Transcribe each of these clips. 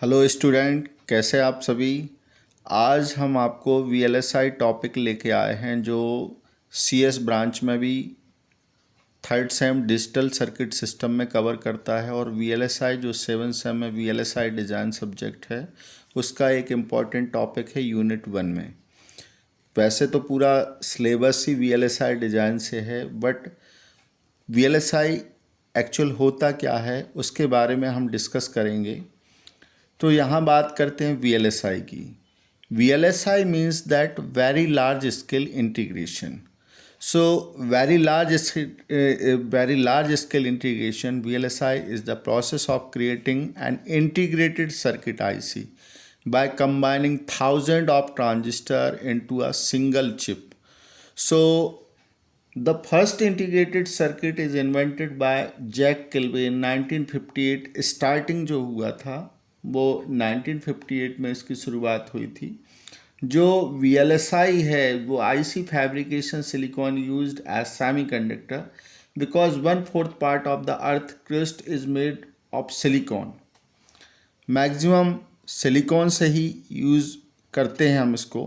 Hello student, कैसे आप सभी। आज हम आपको वीएलएसआई टॉपिक लेके आए हैं जो सीएस ब्रांच में भी third same digital circuit system में कवर करता है और वीएलएसआई जो 7th सेम में वीएलएसआई डिज़ाइन सब्जेक्ट है उसका एक इम्पॉर्टेंट टॉपिक है यूनिट 1 में। वैसे तो पूरा सिलेबस ही वीएलएसआई डिज़ाइन से है, बट वीएलएसआई एक्चुअल होता क्या है उसके बारे में हम डिस्कस करेंगे। तो यहाँ बात करते हैं वीएलएसआई की। VLSI means that very large scale integration. So very large scale integration, VLSI is the process of creating an integrated circuit IC by combining thousands of transistors into a single chip. So the first integrated circuit is invented by Jack Kilby in 1958। Starting जो हुआ था वो 1958 में इसकी शुरुआत हुई थी। जो VLSI है वो IC fabrication silicon used as semiconductor because 1/4 part of the earth crust is made of silicon. Maximum silicon से ही यूज़ करते हैं हम इसको।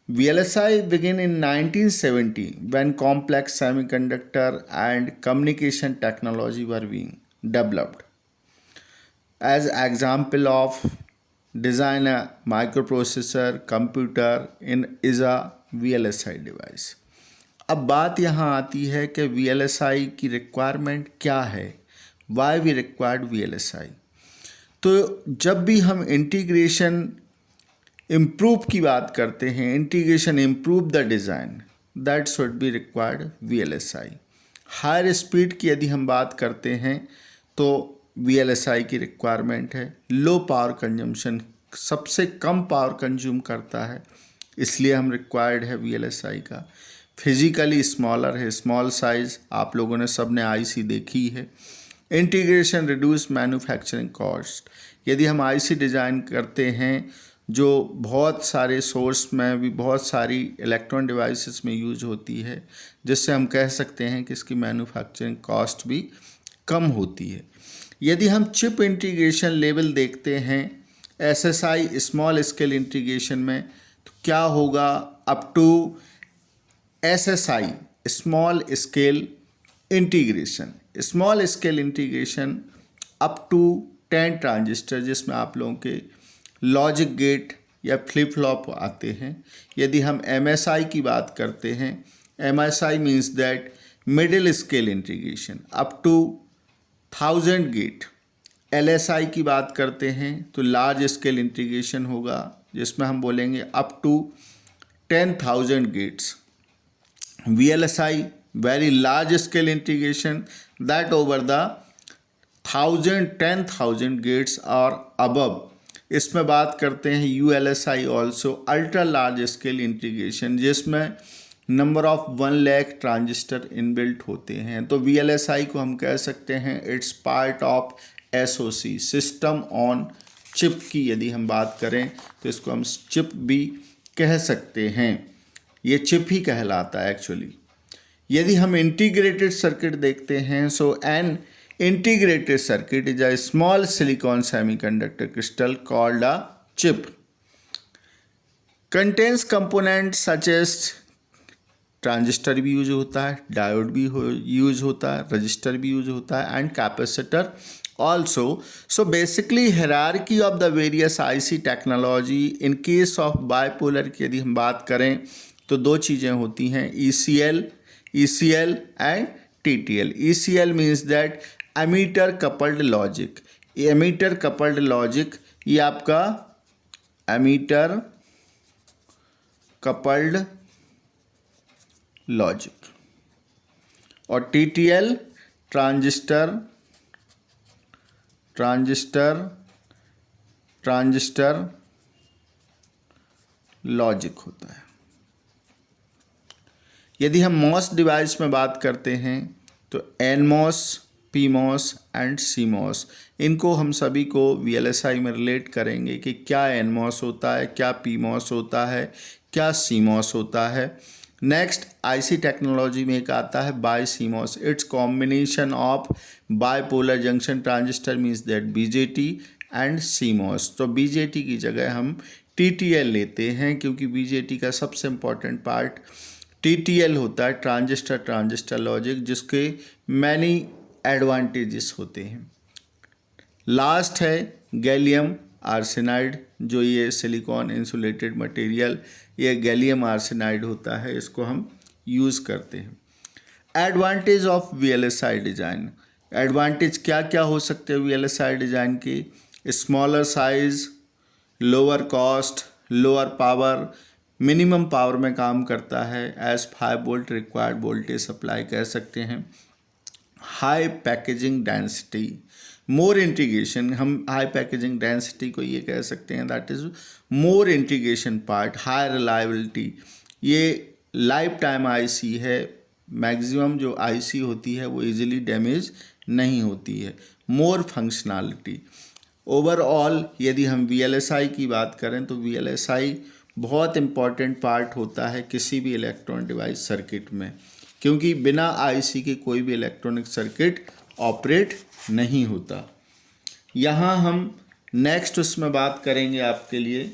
VLSI began in 1970 when complex semiconductor and communication technology were being developed. As example of design a microprocessor computer in is a VLSI device. अब बात यहाँ आती है कि VLSI की रिक्वायरमेंट क्या है, वाई वी रिक्वायर्ड VLSI। तो जब भी हम इंटीग्रेशन इम्प्रूव की बात करते हैं, integration improve the design, that should be required VLSI। Higher speed की यदि हम बात करते हैं तो VLSI की रिक्वायरमेंट है। लो पावर कंजम्पशन, सबसे कम पावर कंज्यूम करता है, इसलिए हम रिक्वायर्ड है VLSI का। फिजिकली स्मॉलर है, स्मॉल साइज़, आप लोगों ने सब ने IC देखी है। इंटीग्रेशन रिड्यूस मैन्युफैक्चरिंग कॉस्ट, यदि हम IC डिज़ाइन करते हैं जो बहुत सारे सोर्स में भी बहुत सारी इलेक्ट्रॉनिक डिवाइसेस में यूज होती है, जिससे हम कह सकते हैं कि इसकी मैन्युफैक्चरिंग कॉस्ट भी कम होती है। यदि हम चिप इंटीग्रेशन लेवल देखते हैं SSI स्मॉल स्केल इंटीग्रेशन में, तो क्या होगा up to SSI small scale integration. Small scale integration up to 10 transistor, जिसमें आप लोगों के लॉजिक गेट या फ्लिप फ्लॉप आते हैं। यदि हम MSI की बात करते हैं, MSI means that middle scale integration up to 1000 gate. LSI की बात करते हैं तो लार्ज स्केल इंटीग्रेशन होगा, जिसमें हम बोलेंगे up to 10,000 gates. VLSI very large scale integration that over the 10,000 gates और अबव। इसमें बात करते हैं ULSI also ultra large scale integration, जिसमें number of 1 lakh transistor inbuilt होते हैं। तो VLSI को हम कह सकते हैं it's part of SOC system on chip की यदि हम बात करें तो इसको हम चिप भी कह सकते हैं, ये चिप ही कहलाता है एक्चुअली। यदि हम इंटीग्रेटेड सर्किट देखते हैं, सो N integrated circuit is a small silicon semiconductor crystal called a chip. Contains components such as transistor भी यूज होता है, डायोड भी यूज होता है, रजिस्टर भी यूज होता है and capacitor also. So basically hierarchy of the various IC technology. In case of bipolar की यदि हम बात करें तो दो चीज़ें होती हैं, ECL and TTL। ECL means that emitter coupled logic. Emitter coupled logic ये आपका एमीटर कपल्ड लॉजिक, और TTL ट्रांजिस्टर लॉजिक होता है। यदि हम MOS डिवाइस में बात करते हैं तो NMOS, PMOS एंड CMOS, इनको हम सभी को VLSI में रिलेट करेंगे कि क्या NMOS होता है, क्या PMOS होता है, क्या CMOS होता है। नेक्स्ट IC टेक्नोलॉजी में एक आता है BiCMOS। It's combination of bipolar junction transistor means that BJT and CMOS। तो BJT की जगह हम TTL लेते हैं, क्योंकि BJT का सबसे इम्पॉर्टेंट पार्ट TTL होता है, ट्रांजिस्टर लॉजिक, जिसके मैनी एडवांटेजेस होते हैं। लास्ट है गैलियम आर्सेनाइड, जो ये सिलिकॉन इंसुलेटेड मटेरियल, ये गैलियम आर्सेनाइड होता है, इसको हम यूज़ करते हैं। Advantage of VLSI design, advantage क्या क्या हो सकते हैं VLSI डिज़ाइन के? Smaller size, lower cost, lower power, minimum power में काम करता है, as 5 volt required voltage supply कह सकते हैं। High packaging density, more integration, हम हाई पैकेजिंग डेंसिटी को ये कह सकते हैं, that is more integration part, high reliability, ये लाइफ टाइम IC है, मैक्सिमम जो IC होती है वो इजीली डैमेज नहीं होती है। मोर फंक्शनैलिटी, ओवरऑल यदि हम VLSI की बात करें तो VLSI बहुत इम्पॉर्टेंट पार्ट होता है किसी भी इलेक्ट्रॉनिक डिवाइस सर्किट में, क्योंकि बिना IC के कोई भी इलेक्ट्रॉनिक सर्किट ऑपरेट नहीं होता। यहाँ हम नेक्स्ट उसमें बात करेंगे आपके लिए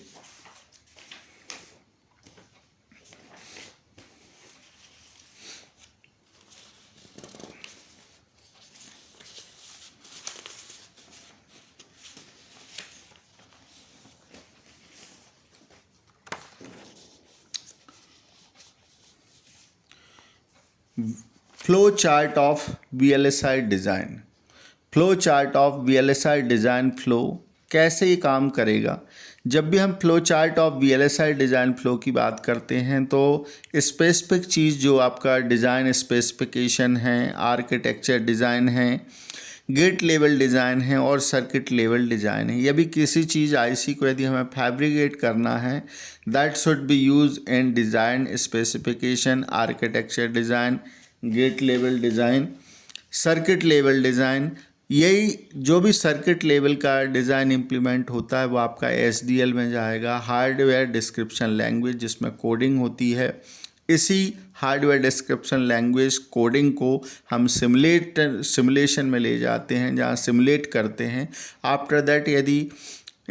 flow chart of VLSI design. Flow chart of VLSI design flow कैसे ये काम करेगा? जब भी हम flow chart of VLSI design flow की बात करते हैं तो स्पेसिफिक चीज़ जो आपका डिज़ाइन स्पेसिफिकेशन है, आर्किटेक्चर डिज़ाइन है, गेट लेवल डिज़ाइन है और सर्किट लेवल डिज़ाइन है। यह भी किसी चीज़ IC को यदि हमें फैब्रिकेट करना है, that should be use in design specification, architecture design, gate level design, circuit level design. यही जो भी सर्किट लेवल का डिज़ाइन इम्प्लीमेंट होता है वो आपका SDL में जाएगा, हार्डवेयर डिस्क्रिप्शन लैंग्वेज, जिसमें कोडिंग होती है। इसी हार्डवेयर डिस्क्रिप्शन लैंग्वेज कोडिंग को हम सिमुलेशन में ले जाते हैं, जहाँ सिमुलेट करते हैं। आफ्टर दैट यदि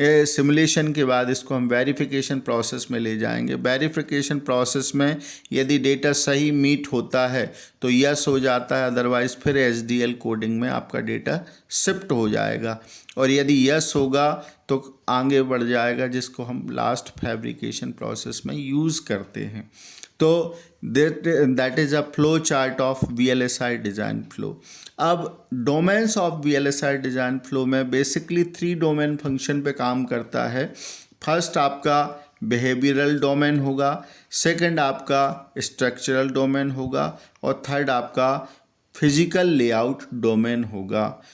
सिमुलेशन के बाद इसको हम वेरिफिकेशन प्रोसेस में ले जाएंगे। वेरिफिकेशन प्रोसेस में यदि डेटा सही मीट होता है तो यस हो जाता है, अदरवाइज़ फिर SDL कोडिंग में आपका डेटा शिफ्ट हो जाएगा, और यदि यस होगा तो आगे बढ़ जाएगा, जिसको हम लास्ट फैब्रिकेशन प्रोसेस में यूज़ करते हैं। तो that is a flow chart of VLSI design flow. अब domains of VLSI design flow में बेसिकली 3 डोमेन फंक्शन पे काम करता है। फर्स्ट आपका बिहेवियरल डोमेन होगा, सेकंड आपका स्ट्रक्चरल डोमेन होगा, और थर्ड आपका फिजिकल लेआउट डोमेन होगा।